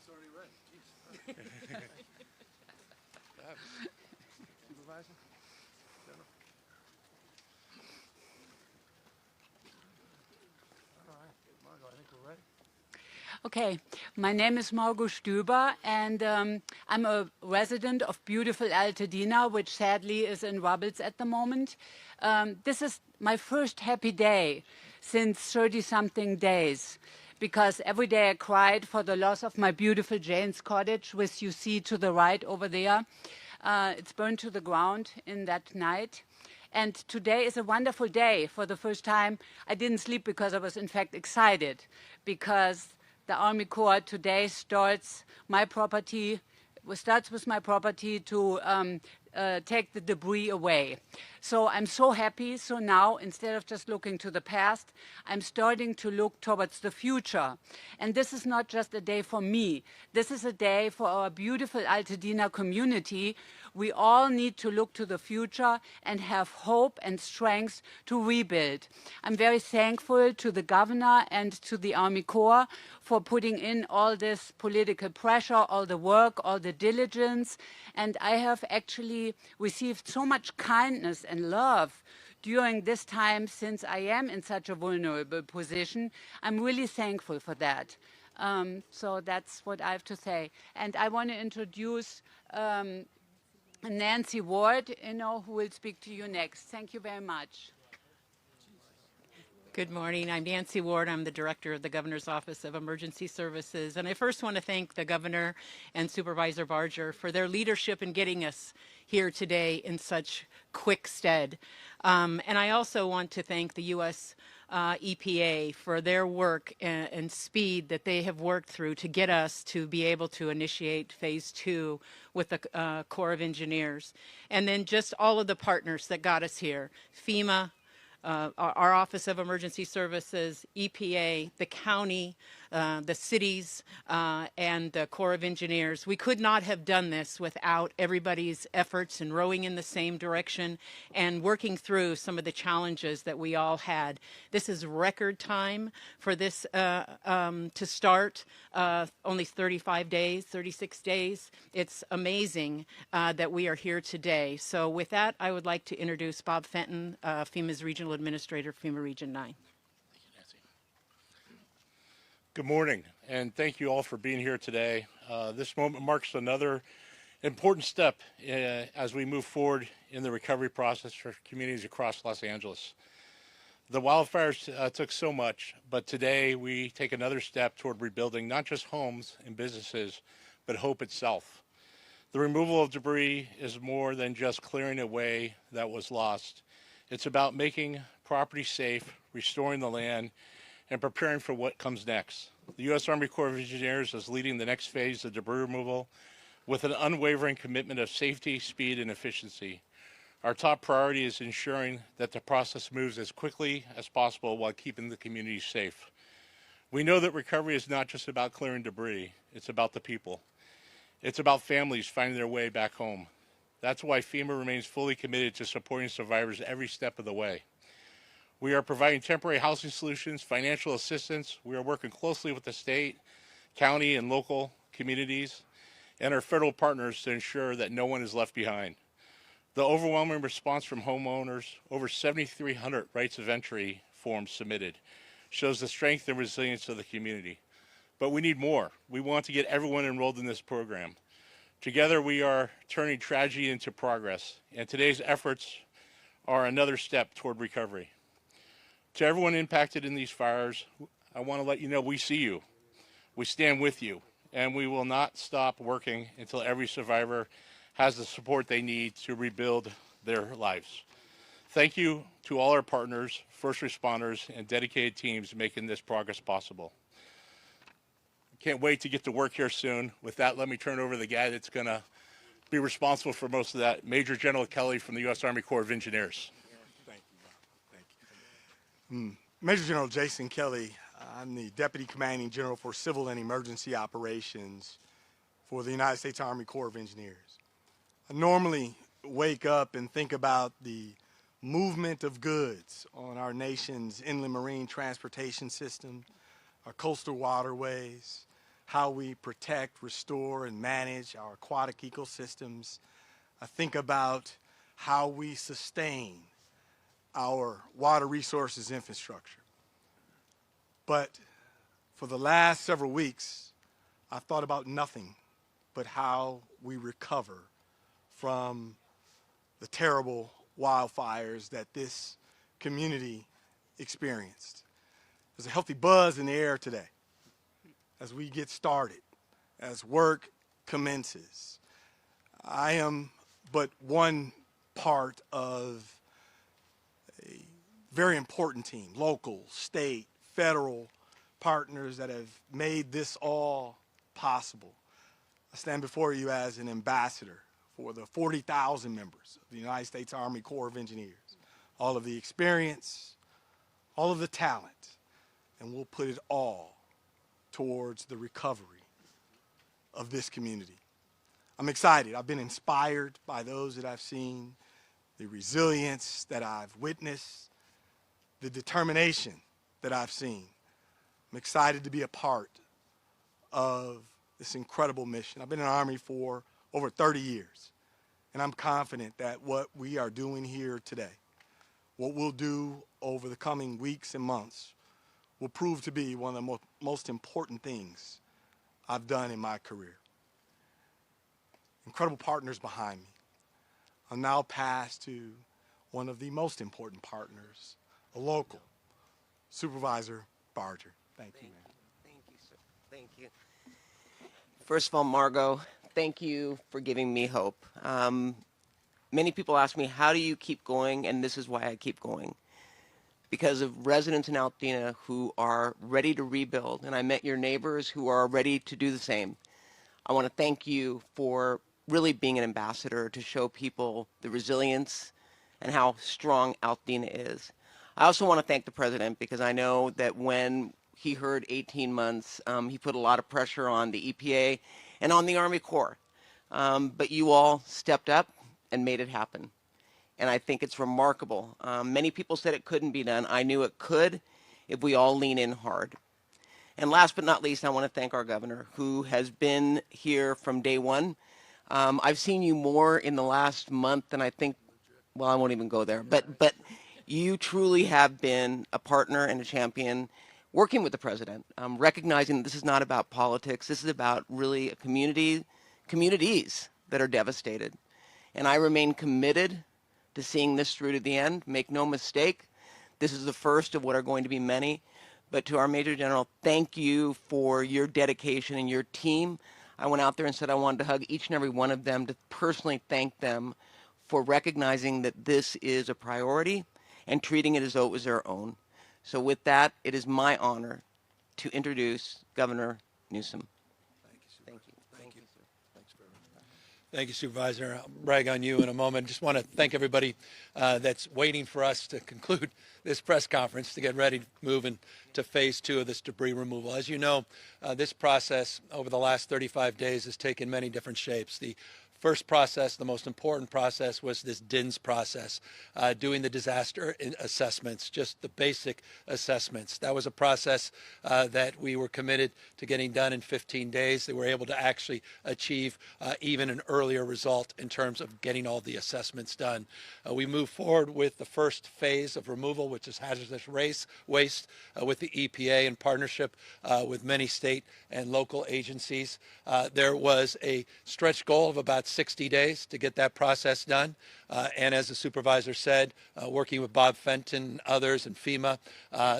it's already read. Jeez. Supervisor? General? All right, Margot, I think we're ready. Okay, my name is Margot Stüber, and I'm a resident of beautiful Altadena, which sadly is in rubbles at the moment. This is my first happy day since 30-something days, because every day I cried for the loss of my beautiful Jane's cottage, which you see to the right over there. It's burned to the ground in that night. And today is a wonderful day. For the first time, I didn't sleep because I was in fact excited, because the Army Corps today starts with my property to take the debris away. So I'm so happy. So now, instead of just looking to the past, I'm starting to look towards the future. And this is not just a day for me. This is a day for our beautiful Altadena community. We all need to look to the future and have hope and strength to rebuild. I'm very thankful to the governor and to the Army Corps for putting in all this political pressure, all the work, all the diligence. And I have actually received so much kindness and love during this time, since I am in such a vulnerable position. I'm really thankful for that. So that's what I have to say. And I want to introduce Nancy Ward, who will speak to you next. Thank you very much. Good morning. I'm Nancy Ward. I'm the director of the Governor's Office of Emergency Services. And I first want to thank the Governor and Supervisor Barger for their leadership in getting us here today in such quick stead. And I also want to thank the U.S. EPA for their work and speed that they have worked through to get us to be able to initiate phase 2 with the Corps of Engineers. And then just all of the partners that got us here: FEMA, our Office of Emergency Services, EPA, the county, the cities, and the Corps of Engineers. We could not have done this without everybody's efforts and rowing in the same direction and working through some of the challenges that we all had. This is record time for this to start, only 35 days, 36 days. It's amazing that we are here today. So with that, I would like to introduce Bob Fenton, FEMA's Regional Administrator, FEMA Region 9. Good morning, and thank you all for being here today. This moment marks another important step as we move forward in the recovery process for communities across Los Angeles. The wildfires took so much, but today we take another step toward rebuilding not just homes and businesses, but hope itself. The removal of debris is more than just clearing away that was lost. It's about making property safe, restoring the land, and preparing for what comes next. The U.S. Army Corps of Engineers is leading the next phase of debris removal with an unwavering commitment of safety, speed, and efficiency. Our top priority is ensuring that the process moves as quickly as possible while keeping the community safe. We know that recovery is not just about clearing debris, it's about the people. It's about families finding their way back home. That's why FEMA remains fully committed to supporting survivors every step of the way. We are providing temporary housing solutions, financial assistance. We are working closely with the state, county, and local communities and our federal partners to ensure that no one is left behind. The overwhelming response from homeowners, over 7,300 rights of entry forms submitted, shows the strength and resilience of the community. But we need more. We want to get everyone enrolled in this program. Together, we are turning tragedy into progress, and today's efforts are another step toward recovery. To everyone impacted in these fires, I want to let you know we see you. We stand with you, and we will not stop working until every survivor has the support they need to rebuild their lives. Thank you to all our partners, first responders, and dedicated teams making this progress possible. Can't wait to get to work here soon. With that, let me turn over to the guy that's going to be responsible for most of that, Major General Kelly from the U.S. Army Corps of Engineers. Thank you, Bob. Thank you. Major General Jason Kelly, I'm the Deputy Commanding General for Civil and Emergency Operations for the United States Army Corps of Engineers. I normally wake up and think about the movement of goods on our nation's inland marine transportation system, our coastal waterways, how we protect, restore, and manage our aquatic ecosystems. I think about how we sustain our water resources infrastructure. But for the last several weeks, I thought about nothing but how we recover from the terrible wildfires that this community experienced. There's a healthy buzz in the air today as we get started, as work commences. I am but one part of a very important team, local, state, federal partners that have made this all possible. I stand before you as an ambassador for the 40,000 members of the United States Army Corps of Engineers, all of the experience, all of the talent, and we'll put it all towards the recovery of this community. I'm excited. I've been inspired by those that I've seen, the resilience that I've witnessed, the determination that I've seen. I'm excited to be a part of this incredible mission. I've been in the Army for over 30 years, and I'm confident that what we are doing here today, what we'll do over the coming weeks and months, will prove to be one of the most important things I've done in my career. Incredible partners behind me. I'll now pass to one of the most important partners, a local, Supervisor Barger. Thank you, man. Thank you, sir. Thank you. First of all, Margot, thank you for giving me hope. Many people ask me, how do you keep going? And this is why I keep going. Because of residents in Altadena who are ready to rebuild, and I met your neighbors who are ready to do the same. I want to thank you for really being an ambassador to show people the resilience and how strong Altadena is. I also want to thank the president because I know that when he heard 18 months, he put a lot of pressure on the EPA and on the Army Corps. But you all stepped up and made it happen. And I think it's remarkable. Many people said it couldn't be done. I knew it could if we all lean in hard. And last but not least, I want to thank our governor, who has been here from day one. I've seen you more in the last month than I think, well, I won't even go there. But you truly have been a partner and a champion working with the president, recognizing that this is not about politics. This is about really a communities that are devastated. And I remain committed to seeing this through to the end. Make no mistake, this is the first of what are going to be many. But to our Major General, thank you for your dedication and your team. I went out there and said I wanted to hug each and every one of them to personally thank them for recognizing that this is a priority and treating it as though it was their own. So with that, it is my honor to introduce Governor Newsom. Thank you, Supervisor. Thank you. Thank you, sir. Thanks very much. Thank you, Supervisor. I'll brag on you in a moment. Just want to thank everybody that's waiting for us to conclude this press conference to get ready to move into phase 2 of this debris removal. As you know, this process over the last 35 days has taken many different shapes. The first process, the most important process, was this DINS process, doing the disaster assessments, just the basic assessments. That was a process that we were committed to getting done in 15 days. They were able to actually achieve even an earlier result in terms of getting all the assessments done. We moved forward with the first phase of removal, which is hazardous waste, with the EPA in partnership with many state and local agencies. There was a stretch goal of about 60 days to get that process done. And as the supervisor said, working with Bob Fenton and others and FEMA,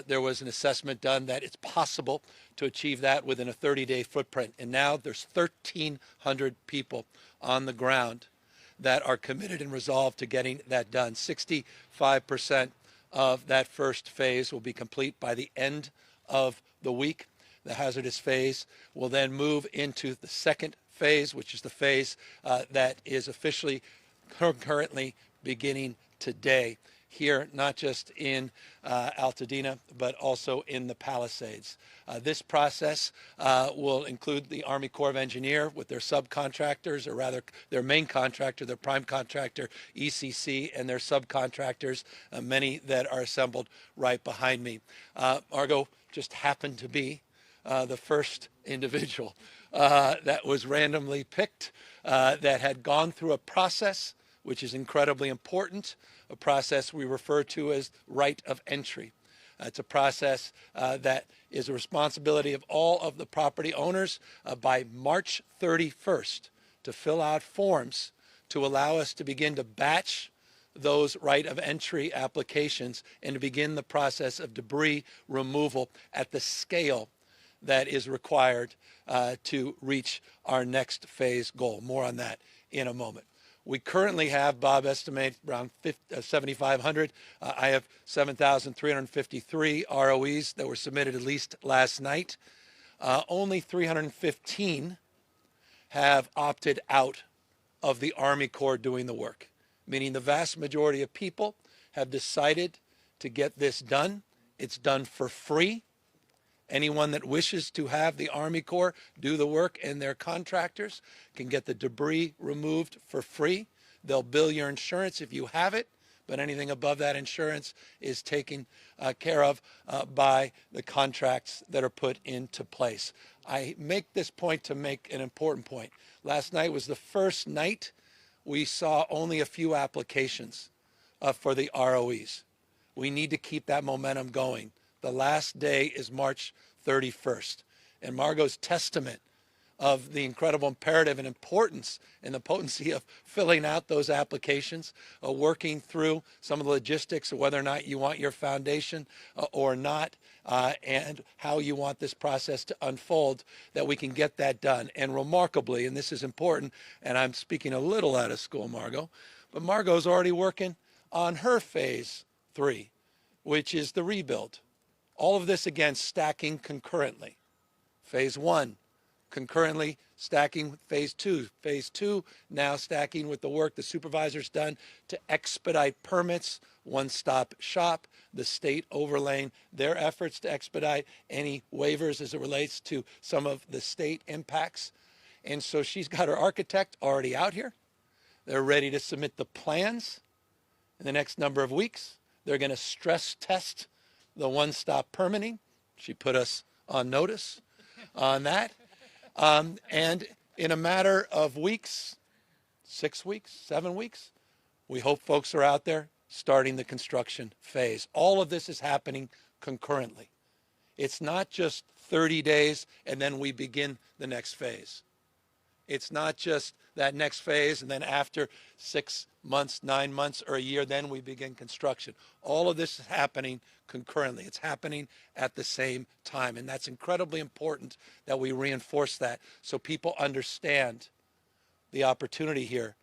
there was an assessment done that it's possible to achieve that within a 30-day footprint. And now there's 1,300 people on the ground that are committed and resolved to getting that done. 65% of that first phase will be complete by the end of the week. The hazardous phase will then move into the second phase, which is the phase that is officially currently beginning today here, not just in Altadena, but also in the Palisades. This process will include the Army Corps of Engineers with their subcontractors, or rather their main contractor, their prime contractor, ECC, and their subcontractors, many that are assembled right behind me. Margot just happened to be the first individual that was randomly picked, that had gone through a process which is incredibly important, a process we refer to as right of entry. It's a process that is a responsibility of all of the property owners by March 31st to fill out forms to allow us to begin to batch those right of entry applications and to begin the process of debris removal at the scale that is required to reach our next phase goal. More on that in a moment. We currently have, Bob estimates, around 7,500. I have 7,353 ROEs that were submitted at least last night. Only 315 have opted out of the Army Corps doing the work, meaning the vast majority of people have decided to get this done. It's done for free. Anyone that wishes to have the Army Corps do the work and their contractors can get the debris removed for free. They'll bill your insurance if you have it, but anything above that insurance is taken care of by the contracts that are put into place. I make this point to make an important point. Last night was the first night we saw only a few applications for the ROEs. We need to keep that momentum going. The last day is March 31st. And Margot's testament of the incredible imperative and importance and the potency of filling out those applications, working through some of the logistics of whether or not you want your foundation or not, and how you want this process to unfold, that we can get that done. And remarkably, and this is important, and I'm speaking a little out of school, Margot, but Margot's already working on her phase 3, which is the rebuild. All of this, again, stacking concurrently. Phase 1, concurrently stacking with phase 2. Phase 2 now stacking with the work the supervisor's done to expedite permits, one-stop shop, the state overlaying their efforts to expedite any waivers as it relates to some of the state impacts. And so she's got her architect already out here. They're ready to submit the plans in the next number of weeks. They're going to stress test the one-stop permitting. She put us on notice on that. And in a matter of weeks, 6 weeks, 7 weeks, we hope folks are out there starting the construction phase. All of this is happening concurrently. It's not just 30 days and then we begin the next phase. It's not just that next phase and then after 6 months, 9 months, or a year, then we begin construction. All of this is happening concurrently. It's happening at the same time. And that's incredibly important that we reinforce that so people understand the opportunity here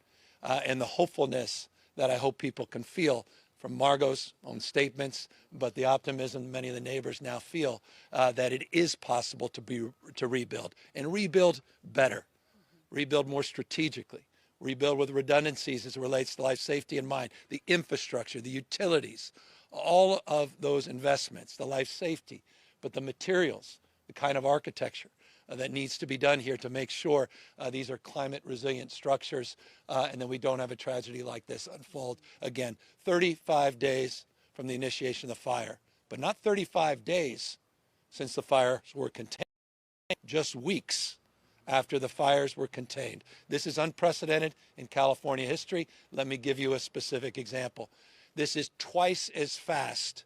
and the hopefulness that I hope people can feel from Margot's own statements, but the optimism many of the neighbors now feel that it is possible to rebuild and rebuild better, rebuild more strategically, rebuild with redundancies as it relates to life safety in mind, the infrastructure, the utilities, all of those investments, the life safety, but the materials, the kind of architecture that needs to be done here to make sure these are climate resilient structures and that we don't have a tragedy like this unfold again. 35 days from the initiation of the fire, but not 35 days since the fires were contained, just weeks after the fires were contained. This is unprecedented in California history. Let me give you a specific example. This is twice as fast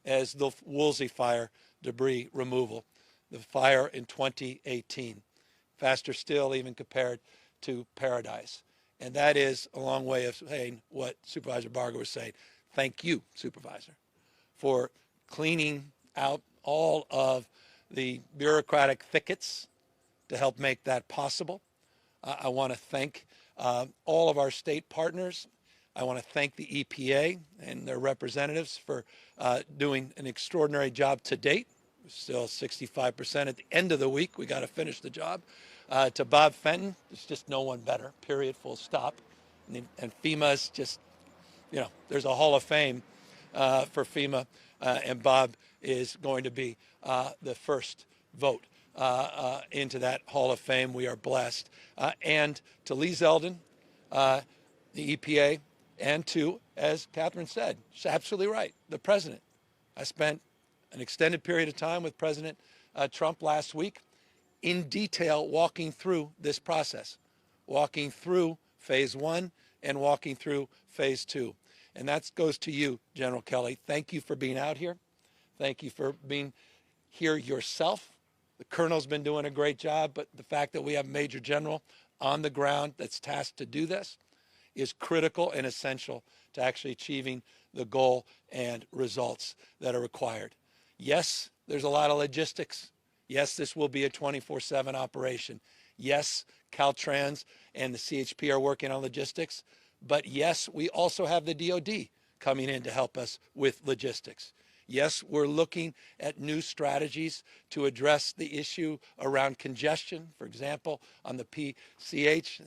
as the Woolsey fire debris removal, the fire in 2018. Faster still even compared to Paradise. And that is a long way of saying what Supervisor Barger was saying. Thank you, Supervisor, for cleaning out all of the bureaucratic thickets to help make that possible. I want to thank all of our state partners. I want to thank the EPA and their representatives for doing an extraordinary job to date. We're still 65% at the end of the week. We got to finish the job. To Bob Fenton, there's just no one better, period, full stop. And FEMA's just, you know, there's a Hall of Fame for FEMA, and Bob is going to be the first vote into that Hall of Fame. We are blessed. And to Lee Zeldin, the EPA, and to, as Catherine said, she's absolutely right, the president. I spent an extended period of time with President Trump last week in detail walking through this process, walking through phase 1 and walking through phase 2. And that goes to you, General Kelly. Thank you for being out here. Thank you for being here yourself. The colonel's been doing a great job, but the fact that we have a Major General on the ground that's tasked to do this is critical and essential to actually achieving the goal and results that are required. Yes, there's a lot of logistics. Yes, this will be a 24/7 operation. Yes, Caltrans and the CHP are working on logistics. But yes, we also have the DOD coming in to help us with logistics. Yes, we're looking at new strategies to address the issue around congestion. For example, on the PCH,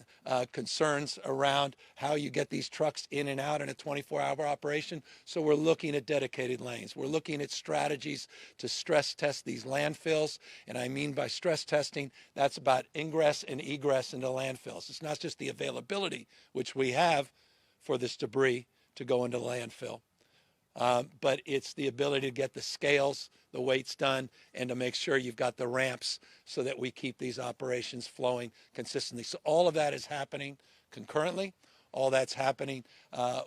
concerns around how you get these trucks in and out in a 24-hour operation. So we're looking at dedicated lanes. We're looking at strategies to stress test these landfills. And I mean by stress testing, that's about ingress and egress into landfills. It's not just the availability, which we have for this debris to go into landfill. But it's the ability to get the scales, the weights done, and to make sure you've got the ramps so that we keep these operations flowing consistently. So all of that is happening concurrently. All that's happening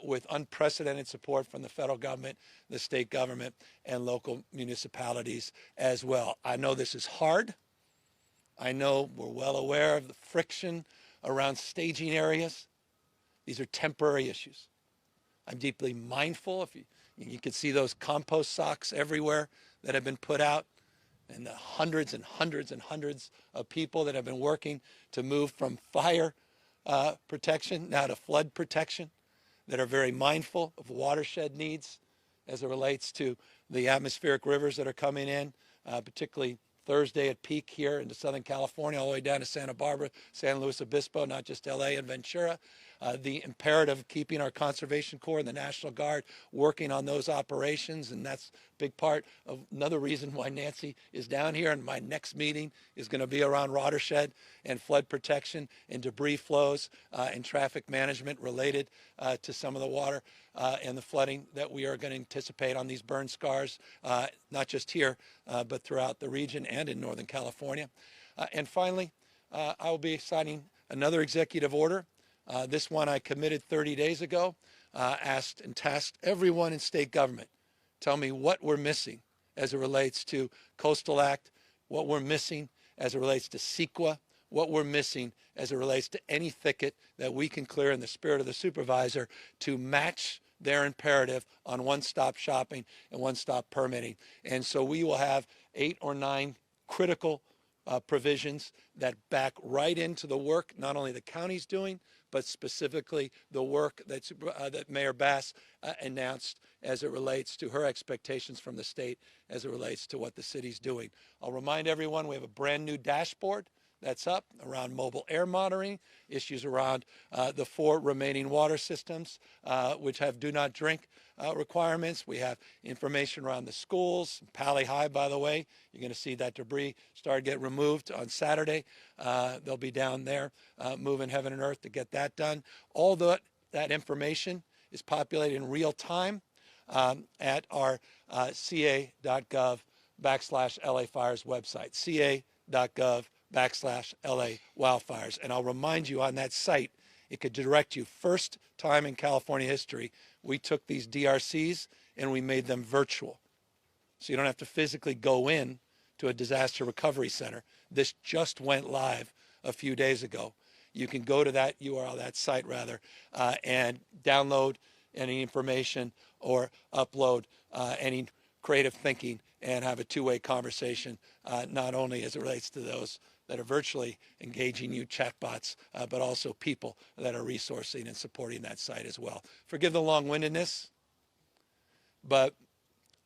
with unprecedented support from the federal government, the state government, and local municipalities as well. I know this is hard. I know we're well aware of the friction around staging areas. These are temporary issues. I'm deeply mindful. You can see those compost socks everywhere that have been put out, and the hundreds and hundreds and hundreds of people that have been working to move from fire protection now to flood protection, that are very mindful of watershed needs as it relates to the atmospheric rivers that are coming in, particularly Thursday at peak here into Southern California, all the way down to Santa Barbara, San Luis Obispo, not just LA and Ventura. The imperative of keeping our Conservation Corps and the National Guard working on those operations, and that's a big part of another reason why Nancy is down here, and my next meeting is going to be around watershed and flood protection and debris flows and traffic management related to some of the water and the flooding that we are going to anticipate on these burn scars, not just here, but throughout the region and in Northern California. And finally, I will be signing another executive order. This one I committed 30 days ago, asked and tasked everyone in state government, tell me what we're missing as it relates to Coastal Act, what we're missing as it relates to CEQA, what we're missing as it relates to any thicket that we can clear in the spirit of the supervisor to match their imperative on one-stop shopping and one-stop permitting. And so we will have 8 or 9 critical provisions that back right into the work not only the county's doing, but specifically the work that Mayor Bass announced as it relates to her expectations from the state as it relates to what the city's doing. I'll remind everyone we have a brand new dashboard that's up around mobile air monitoring, issues around the 4 remaining water systems, which have do not drink requirements. We have information around the schools. Pali High, by the way, you're going to see that debris start to get removed on Saturday. They'll be down there moving heaven and earth to get that done. All that information is populated in real time at our ca.gov/LA Fires website, ca.gov/LA Wildfires. And I'll remind you on that site, it could direct you. First time in California history, we took these DRCs and we made them virtual. So you don't have to physically go in to a disaster recovery center. This just went live a few days ago. You can go to that URL, that site rather, and download any information or upload any creative thinking and have a two-way conversation, not only as it relates to those that are virtually engaging you, chatbots, but also people that are resourcing and supporting that site as well. Forgive the long-windedness, but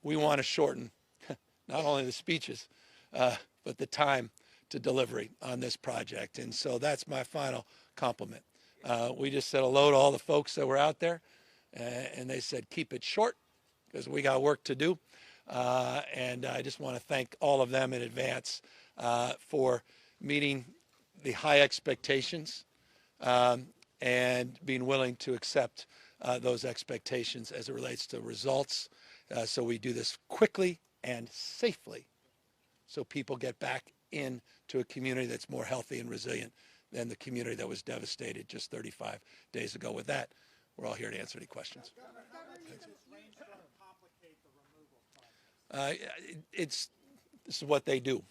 we want to shorten not only the speeches, but the time to delivery on this project. And so that's my final compliment. We just said hello to all the folks that were out there, and they said, keep it short because we got work to do. And I just want to thank all of them in advance for meeting the high expectations and being willing to accept those expectations as it relates to results. So we do this quickly and safely so people get back into a community that's more healthy and resilient than the community that was devastated just 35 days ago. With that, we're all here to answer any questions. This is what they do.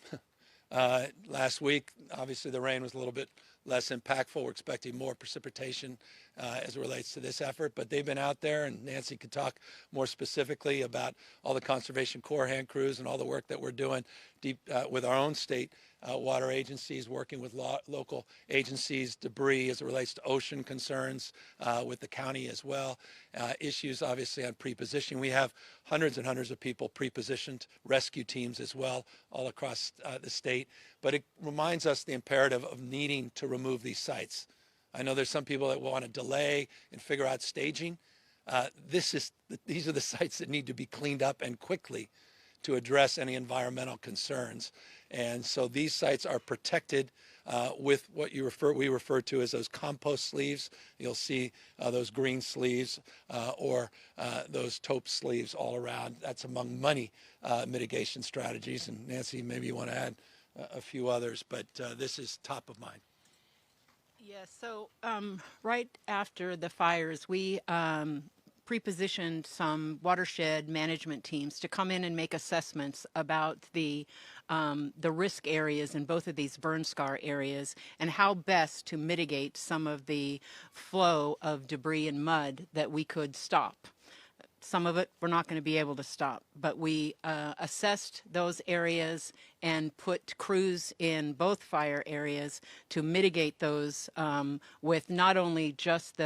Last week, obviously, the rain was a little bit less impactful. We're expecting more precipitation as it relates to this effort, but they've been out there, and Nancy could talk more specifically about all the Conservation Corps hand crews and all the work that we're doing deep with our own state water agencies, working with local agencies, debris as it relates to ocean concerns with the county as well. Issues, obviously, on pre-positioning. We have hundreds and hundreds of people pre-positioned, rescue teams as well, all across the state. But it reminds us the imperative of needing to remove these sites. I know there's some people that want to delay and figure out staging. These are the sites that need to be cleaned up and quickly to address any environmental concerns. And so these sites are protected with what we refer to as those compost sleeves. You'll see those green sleeves or those taupe sleeves all around. That's among many mitigation strategies. And Nancy, maybe you want to add a few others, but this is top of mind. Yes, so right after the fires, we pre-positioned some watershed management teams to come in and make assessments about the risk areas in both of these burn scar areas and how best to mitigate some of the flow of debris and mud that we could stop. Some of it we're not going to be able to stop, but we assessed those areas and put crews in both fire areas to mitigate those with not only just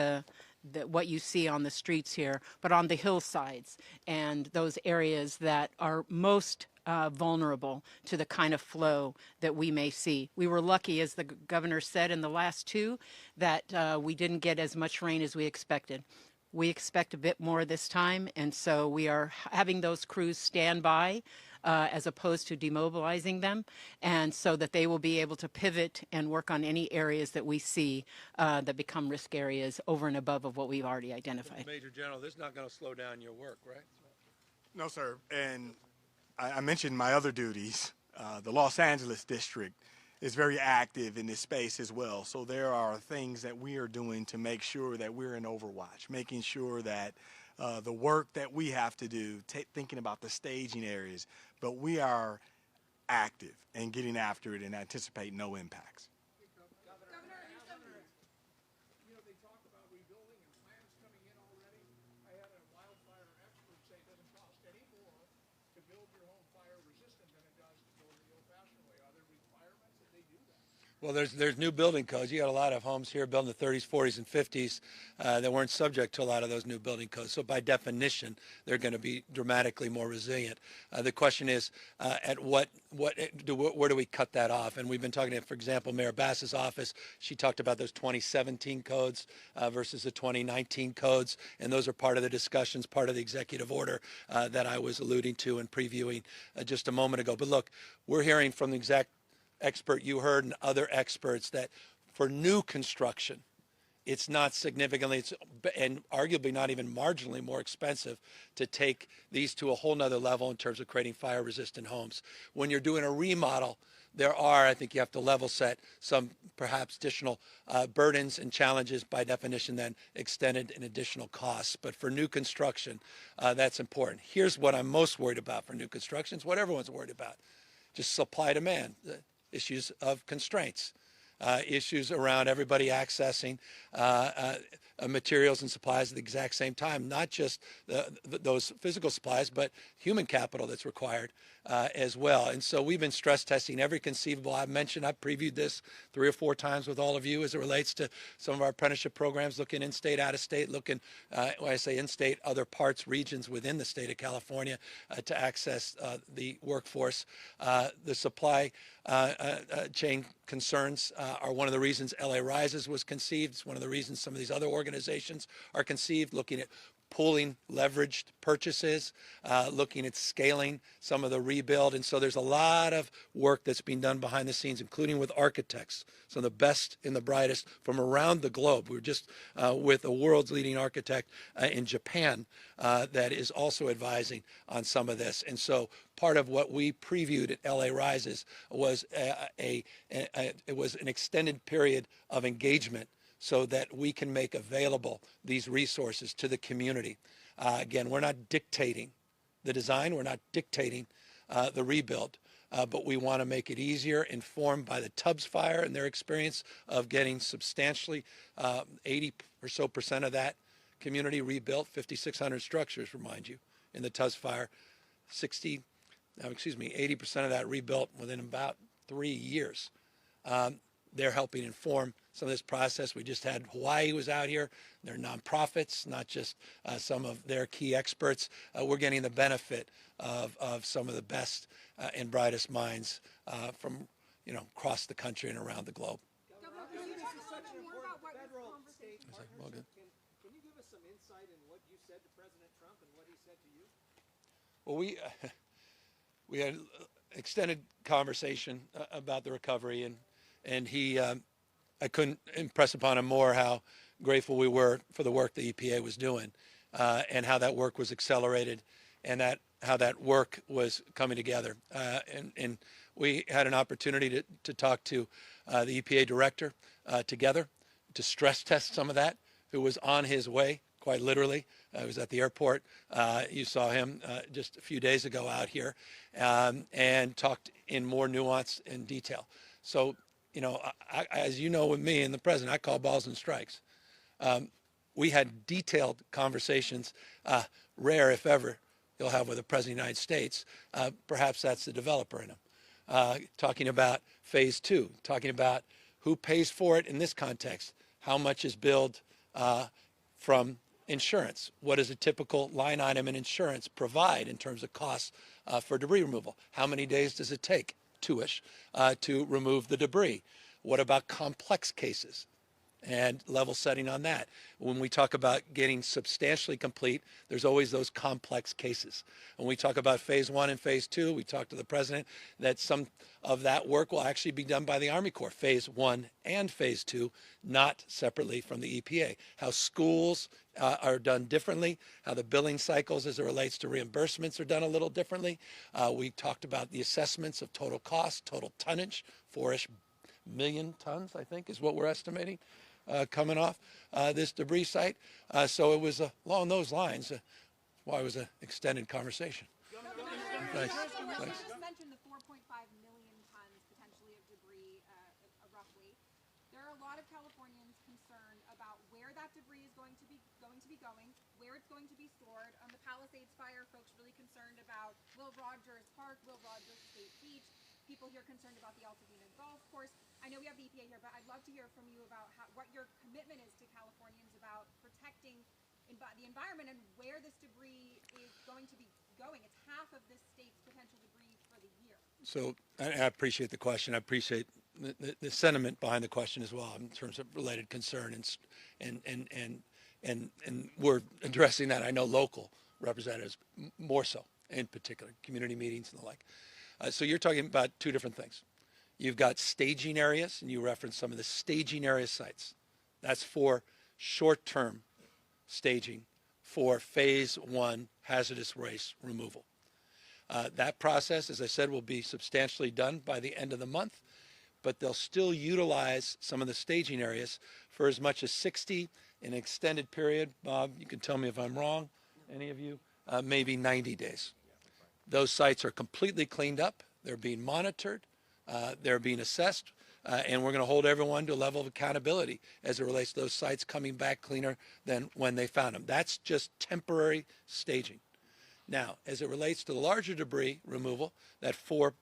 what you see on the streets here, but on the hillsides and those areas that are most vulnerable to the kind of flow that we may see. We were lucky, as the governor said in the last two, that we didn't get as much rain as we expected. We expect a bit more this time, and so we are having those crews stand by as opposed to demobilizing them, and so that they will be able to pivot and work on any areas that we see that become risk areas over and above of what we've already identified. Major General, this is not going to slow down your work, right? No, sir. And I mentioned my other duties. The Los Angeles district is very active in this space as well. So there are things that we are doing to make sure that we're in overwatch, making sure that the work that we have to do, thinking about the staging areas, but we are active and getting after it and anticipate no impacts. They talk about rebuilding and plans coming in already. I had a wildfire expert say it doesn't cost any more to build your home fire resistant than it does to build it the old-fashioned way. Are there requirements that they do that? Well, there's new building codes. You got a lot of homes here built in the 30s, 40s, and 50s that weren't subject to a lot of those new building codes. So by definition, they're going to be dramatically more resilient. The question is, where do we cut that off? And we've been talking to, for example, Mayor Bass's office. She talked about those 2017 codes versus the 2019 codes, and those are part of the discussions, part of the executive order that I was alluding to and previewing just a moment ago. But look, we're hearing from the exact expert you heard and other experts that for new construction, it's not significantly, and arguably not even marginally more expensive to take these to a whole nother level in terms of creating fire resistant homes. When you're doing a remodel, there are, I think you have to level set some perhaps additional burdens and challenges, by definition then extended in additional costs. But for new construction, that's important. Here's what I'm most worried about for new construction. It's what everyone's worried about. Just supply demand. Issues of constraints, issues around everybody accessing materials and supplies at the exact same time, not just those physical supplies, but human capital that's required as well. And so we've been stress testing every conceivable. I've previewed this 3 or 4 times with all of you as it relates to some of our apprenticeship programs, looking in-state, out-of-state, looking, when I say in-state, other parts, regions within the state of California to access the workforce. The supply chain concerns are one of the reasons LA Rises was conceived. It's one of the reasons some of these other organizations are conceived, looking at pooling leveraged purchases, looking at scaling some of the rebuild. And so there's a lot of work that's being done behind the scenes, including with architects, some of the best and the brightest from around the globe. We were just with a world's leading architect in Japan that is also advising on some of this. And so part of what we previewed at LA Rises was it was an extended period of engagement so that we can make available these resources to the community. Again, we're not dictating the design, we're not dictating the rebuild, but we want to make it easier, informed by the Tubbs fire and their experience of getting substantially 80% or so of that community rebuilt, 5,600 structures, remind you, in the Tubbs fire, 80% of that rebuilt within about 3 years. They're helping inform some of this process. We just had Hawaii was out here. They're nonprofits, not just some of their key experts. We're getting the benefit of some of the best and brightest minds from across the country and around the globe. Governor, can you talk a little bit more about what your conversation? Can you give us some insight in what you said to President Trump and what he said to you? Well, we had an extended conversation about the recovery, and he, I couldn't impress upon him more how grateful we were for the work the EPA was doing, and how that work was accelerated, and how that work was coming together. And we had an opportunity to talk to the EPA director together to stress test some of that, who was on his way, quite literally. I was at the airport. You saw him just a few days ago out here, and talked in more nuance and detail. So, as you know, with me and the president, I call balls and strikes. We had detailed conversations, rare if ever you'll have with the president of the United States. Perhaps that's the developer in him. Talking about phase 2, talking about who pays for it in this context, how much is billed from insurance, what does a typical line item in insurance provide in terms of costs for debris removal, how many days does it take, 2-ish, to remove the debris, what about complex cases, and level setting on that. When we talk about getting substantially complete, there's always those complex cases. When we talk about phase 1 and phase 2, we talked to the president that some of that work will actually be done by the Army Corps, phase 1 and phase 2, not separately from the EPA. How schools are done differently, how the billing cycles as it relates to reimbursements are done a little differently. We talked about the assessments of total cost, total tonnage, 4-ish million tons, I think, is what we're estimating coming off this debris site. So it was along those lines. Why it was an extended conversation. Thanks. Thanks. You just mentioned the 4.5 million tons potentially of debris, roughly. There are a lot of Californians concerned about where that debris is going to be going, where it's going to be stored. On the Palisades fire, folks really concerned about Will Rogers Park, Will Rogers State Beach. People here concerned about the Altadena Golf Course. I know we have the EPA here, but I'd love to hear from you about what your commitment is to Californians about protecting the environment and where this debris is going to be going. It's half of this state's potential debris for the year. So I appreciate the question. I appreciate the sentiment behind the question as well in terms of related concern, and we're addressing that. I know local representatives more so, in particular, community meetings and the like. So you're talking about two different things. You've got staging areas, and you referenced some of the staging area sites. That's for short-term staging for phase 1 hazardous waste removal. That process, as I said, will be substantially done by the end of the month, but they'll still utilize some of the staging areas for as much as 60 in an extended period. Bob, you can tell me if I'm wrong, any of you, maybe 90 days. Those sites are completely cleaned up. They're being monitored. They're being assessed. And we're going to hold everyone to a level of accountability as it relates to those sites coming back cleaner than when they found them. That's just temporary staging. Now, as it relates to the larger debris removal, that 4+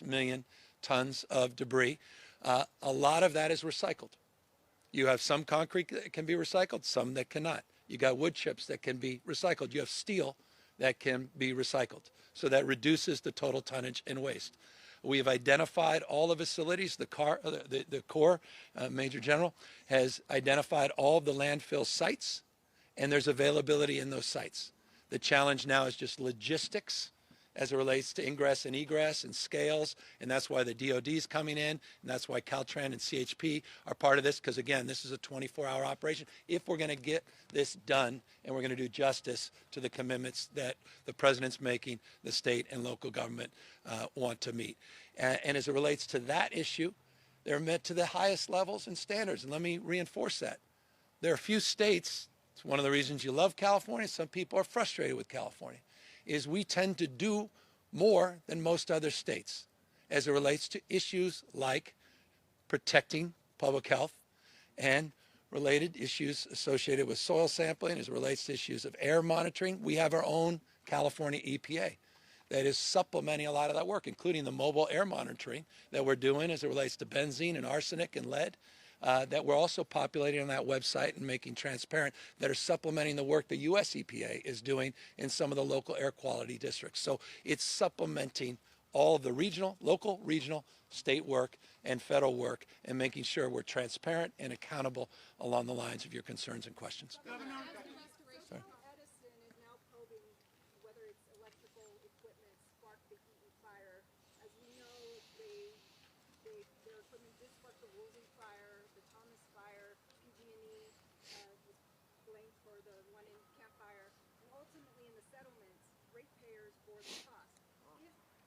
million tons of debris, a lot of that is recycled. You have some concrete that can be recycled, some that cannot. You got wood chips that can be recycled. You have steel that can be recycled. So that reduces the total tonnage and waste. We have identified all the facilities. The Corps, Major General, has identified all of the landfill sites and there's availability in those sites. The challenge now is just logistics as it relates to ingress and egress and scales, and that's why the DoD is coming in, and that's why Caltrans and CHP are part of this, because again, this is a 24-hour operation. If we're going to get this done and we're going to do justice to the commitments that the president's making, the state and local government want to meet. And as it relates to that issue, they're met to the highest levels and standards, and let me reinforce that. There are a few states, it's one of the reasons you love California, some people are frustrated with California, is we tend to do more than most other states as it relates to issues like protecting public health and related issues associated with soil sampling, as it relates to issues of air monitoring. We have our own California EPA that is supplementing a lot of that work, including the mobile air monitoring that we're doing as it relates to benzene and arsenic and lead. That we're also populating on that website and making transparent, that are supplementing the work the U.S. EPA is doing in some of the local air quality districts. So it's supplementing all of the regional, local, regional, state work and federal work, and making sure we're transparent and accountable along the lines of your concerns and questions. Edison is now probing whether its electrical equipment sparked the Eaton fire. As we know, their equipment did spark the Woolsey fire, the Thomas fire, PG&E was blamed for the one in Camp Fire, and ultimately in the settlements, ratepayers bore the cost.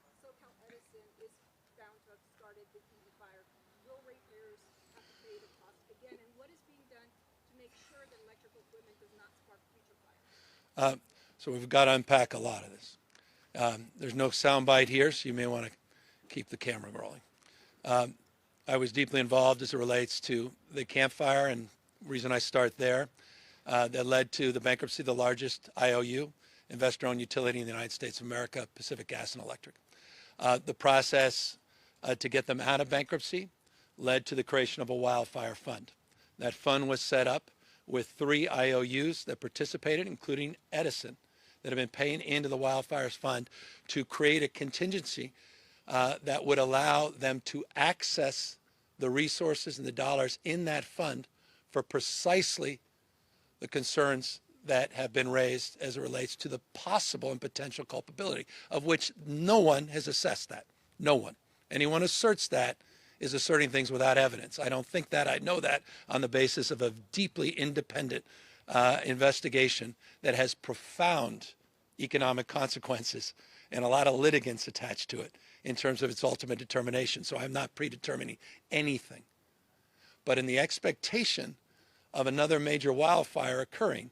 If SoCal Edison is found to have started the Eaton fire, will ratepayers have to pay the cost again? And what is being done to make sure that electrical equipment does not spark future fires? So we've got to unpack a lot of this. There's no soundbite here, so you may want to keep the camera rolling. I was deeply involved as it relates to the Camp Fire, and the reason I start there, that led to the bankruptcy of the largest IOU, investor-owned utility in the United States of America, Pacific Gas and Electric. The process to get them out of bankruptcy led to the creation of a wildfire fund. That fund was set up with 3 IOUs that participated, including Edison, that have been paying into the wildfires fund to create a contingency that would allow them to access the resources and the dollars in that fund for precisely the concerns that have been raised as it relates to the possible and potential culpability, of which no one has assessed that. No one. Anyone who asserts that is asserting things without evidence. I don't think that. I know that on the basis of a deeply independent investigation that has profound economic consequences and a lot of litigants attached to it in terms of its ultimate determination. So I'm not predetermining anything. But in the expectation of another major wildfire occurring,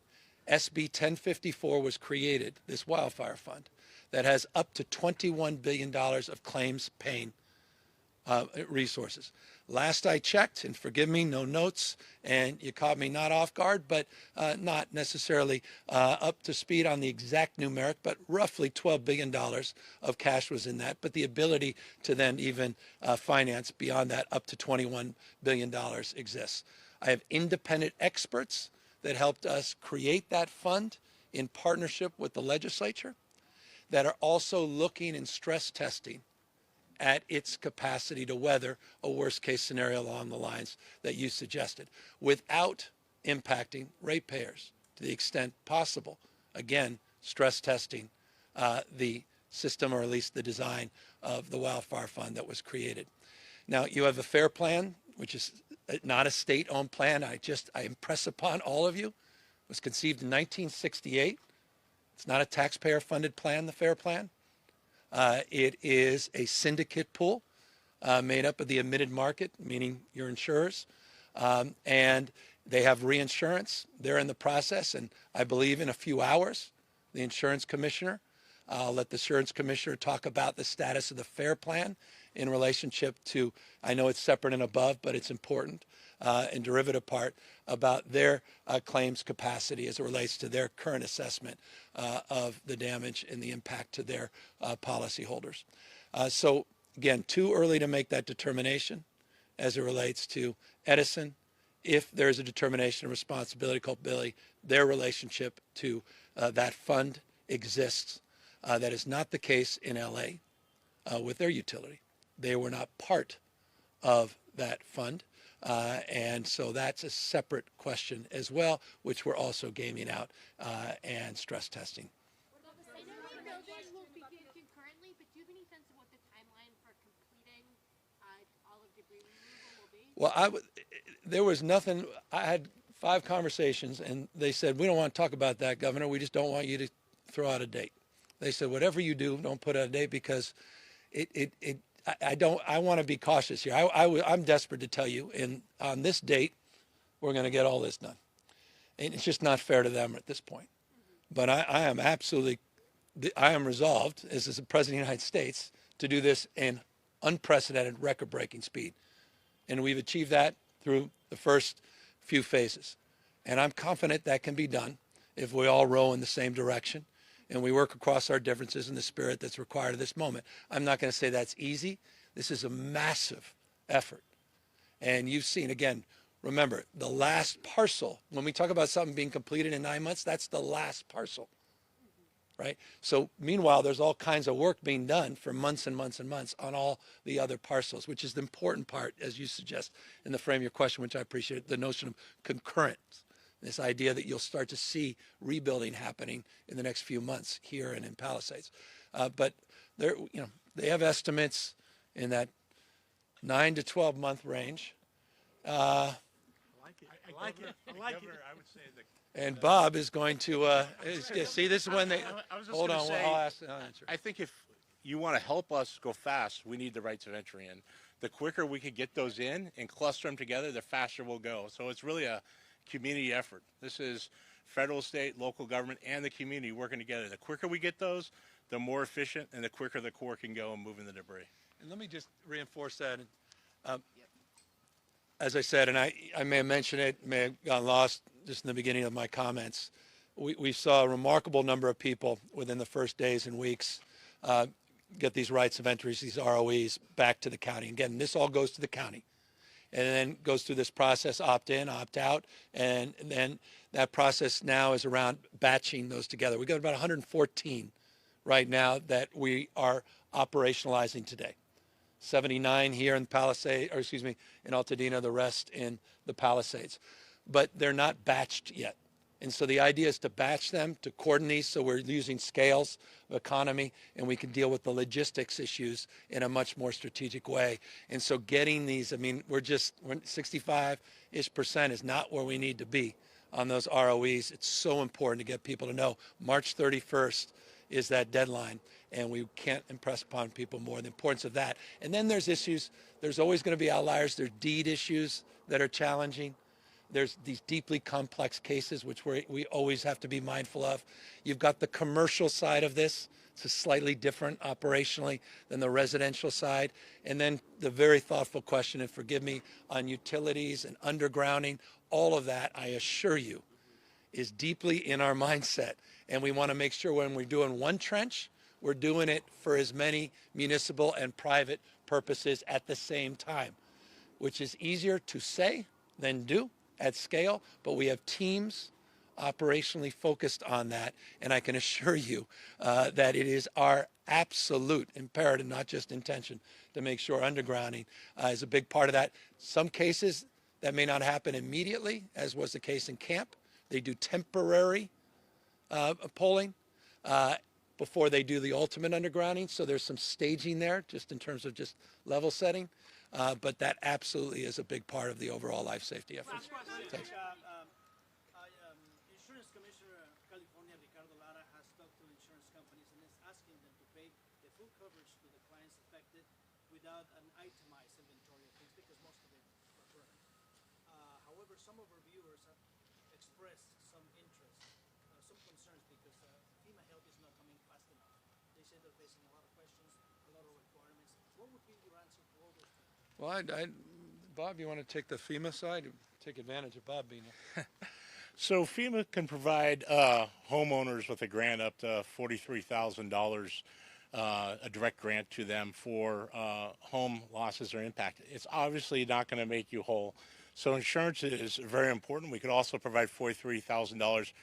SB 1054 was created, this wildfire fund, that has up to $21 billion of claims paying resources. Last I checked, and forgive me, no notes, and you caught me not off guard, but not necessarily up to speed on the exact numeric, but roughly $12 billion of cash was in that, but the ability to then even finance beyond that up to $21 billion exists. I have independent experts that helped us create that fund in partnership with the legislature that are also looking and stress testing at its capacity to weather a worst case scenario along the lines that you suggested without impacting ratepayers to the extent possible. Again, stress testing the system, or at least the design of the wildfire fund that was created. Now, you have a FAIR plan, which is not a state-owned plan. I impress upon all of you, it was conceived in 1968. It's not a taxpayer-funded plan, the FAIR plan. It is a syndicate pool made up of the admitted market, meaning your insurers, and they have reinsurance. They're in the process, and I believe in a few hours, the insurance commissioner, I'll let the insurance commissioner talk about the status of the FAIR plan in relationship to, I know it's separate and above, but it's important, and derivative part about their claims capacity as it relates to their current assessment of the damage and the impact to their policyholders. So again, too early to make that determination as it relates to Edison. If there's a determination of responsibility, culpability, their relationship to that fund exists. That is not the case in LA with their utility. They were not part of that fund. And so that's a separate question as well, which we're also gaming out and stress testing. I know rebuilding will begin concurrently, but do you have any sense of what the timeline for completing all of debris removal will be? Well, there was nothing. I had 5 conversations, and they said, we don't want to talk about that, Governor. We just don't want you to throw out a date. They said, whatever you do, don't put out a date, because I want to be cautious here. I'm desperate to tell you, on this date, we're going to get all this done. And it's just not fair to them at this point. But I am resolved, as the President of the United States, to do this in unprecedented, record-breaking speed. And we've achieved that through the first few phases. And I'm confident that can be done if we all row in the same direction and we work across our differences in the spirit that's required at this moment. I'm not going to say that's easy. This is a massive effort. And you've seen, again, remember, the last parcel, when we talk about something being completed in 9 months, that's the last parcel, right? So meanwhile, there's all kinds of work being done for months and months and months on all the other parcels, which is the important part, as you suggest in the frame of your question, which I appreciate, the notion of concurrence. This idea that you'll start to see rebuilding happening in the next few months here and in Palisades. But they have estimates in that 9 to 12 month range. I like it. Governor, I would say that. And Bob is going to see. This is when they I was just hold gonna on. say, I'll answer. I think if you want to help us go fast, we need the rights of entry in. The quicker we could get those in and cluster them together, the faster we'll go. So it's really a community effort. This is federal, state, local government, and the community working together. The quicker we get those, the more efficient and the quicker the Corps can go and move in the debris. And let me just reinforce that. As I said, and I may have mentioned it, may have gotten lost just in the beginning of my comments, we saw a remarkable number of people within the first days and weeks get these rights of entries, these ROEs, back to the county. Again, this all goes to the county. And then goes through this process, opt in, opt out, and then that process now is around batching those together. We've got about 114 right now that we are operationalizing today. 79 here in Palisades, or excuse me, in Altadena, the rest in the Palisades. But they're not batched yet. And so the idea is to batch them, to coordinate these, so we're using scales of economy and we can deal with the logistics issues in a much more strategic way. And so getting these, I mean, we're 65-ish% is not where we need to be on those ROEs. It's so important to get people to know March 31st is that deadline, and we can't impress upon people more the importance of that. And then there's issues. There's always going to be outliers. There's deed issues that are challenging. There's these deeply complex cases, which we always have to be mindful of. You've got the commercial side of this. It's slightly different operationally than the residential side. And then the very thoughtful question, and forgive me, on utilities and undergrounding, all of that, I assure you, is deeply in our mindset. And we want to make sure when we're doing one trench, we're doing it for as many municipal and private purposes at the same time, which is easier to say than do at scale, but we have teams operationally focused on that, and I can assure you that it is our absolute imperative, not just intention, to make sure undergrounding is a big part of that. Some cases that may not happen immediately, as was the case in Camp. They do temporary polling before they do the ultimate undergrounding, so there's some staging there just in terms of just level setting. But that absolutely is a big part of the overall life safety efforts. Thanks. Insurance Commissioner of California, Ricardo Lara, has talked to insurance companies and is asking them to pay the full coverage to the clients affected without an itemized inventory of things, because most of it are burned. However, some of our viewers have expressed some interest, some concerns, because FEMA help is not coming fast enough. They say they're facing a lot of questions, a lot of requirements. What would be your answer to all those things? Well, Bob, you want to take the FEMA side? Take advantage of Bob being here. So FEMA can provide homeowners with a grant up to $43,000, a direct grant to them for home losses or impact. It's obviously not going to make you whole. So insurance is very important. We could also provide $43,000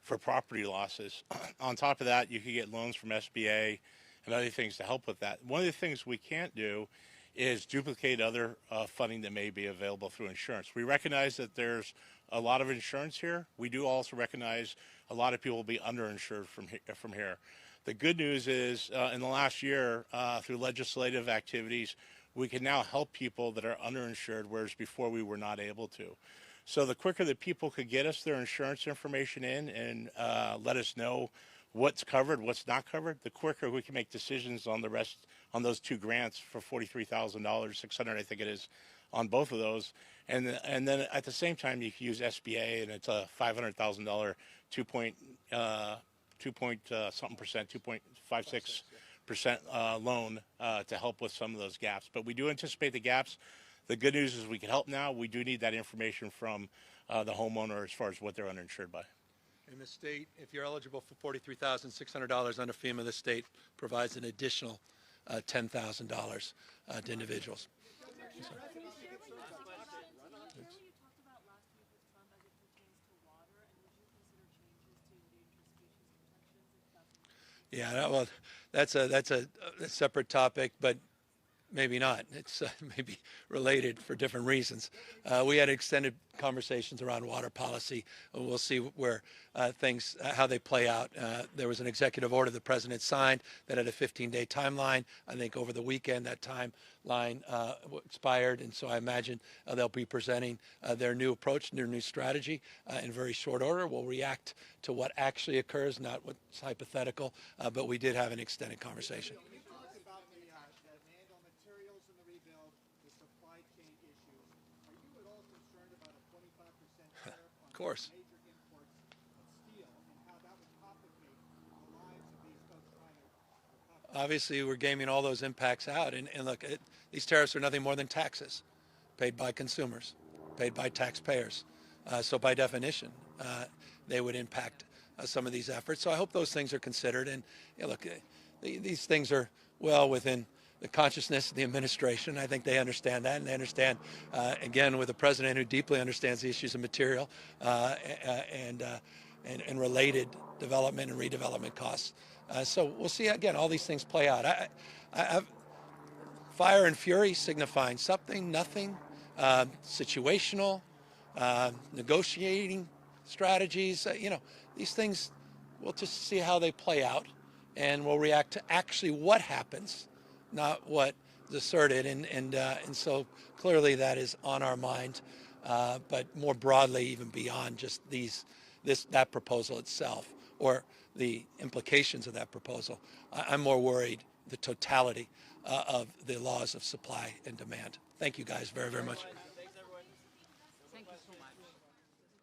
for property losses. On top of that, you could get loans from SBA and other things to help with that. One of the things we can't do is duplicate other funding that may be available through insurance. We recognize that there's a lot of insurance here. We do also recognize a lot of people will be underinsured from here. The good news is in the last year, through legislative activities, we can now help people that are underinsured, whereas before we were not able to. So the quicker that people could get us their insurance information in and let us know what's covered, what's not covered, the quicker we can make decisions on the rest, on those two grants for $43,000, $600 I think it is, on both of those. And then at the same time, you can use SBA, and it's a $500,000 2.56% loan to help with some of those gaps. But we do anticipate the gaps. The good news is we can help now. We do need that information from the homeowner as far as what they're uninsured by. In the state, if you're eligible for $43,600 under FEMA, the state provides an additional $10,000 to individuals. Yeah, well, that's a separate topic, but maybe not. It's maybe related for different reasons. We had extended conversations around water policy. We'll see where things, how they play out. There was an executive order the president signed that had a 15-day timeline. I think over the weekend that timeline expired, and so I imagine they'll be presenting their new approach, their new strategy in very short order. We'll react to what actually occurs, not what's hypothetical, but we did have an extended conversation. Of course. Obviously, we're gaming all those impacts out. And look, these tariffs are nothing more than taxes paid by consumers, paid by taxpayers. So by definition, they would impact some of these efforts. So I hope those things are considered. And look, these things are well within the consciousness of the administration. I think they understand that, and they understand, again, with a president who deeply understands the issues of material and related development and redevelopment costs. So we'll see, again, all these things play out. Fire and fury signifying something, nothing, situational, negotiating strategies. These things, we'll just see how they play out, and we'll react to actually what happens, not what is asserted, and so clearly that is on our mind, but more broadly, even beyond just that proposal itself or the implications of that proposal. I'm more worried the totality of the laws of supply and demand. Thank you guys very, very much.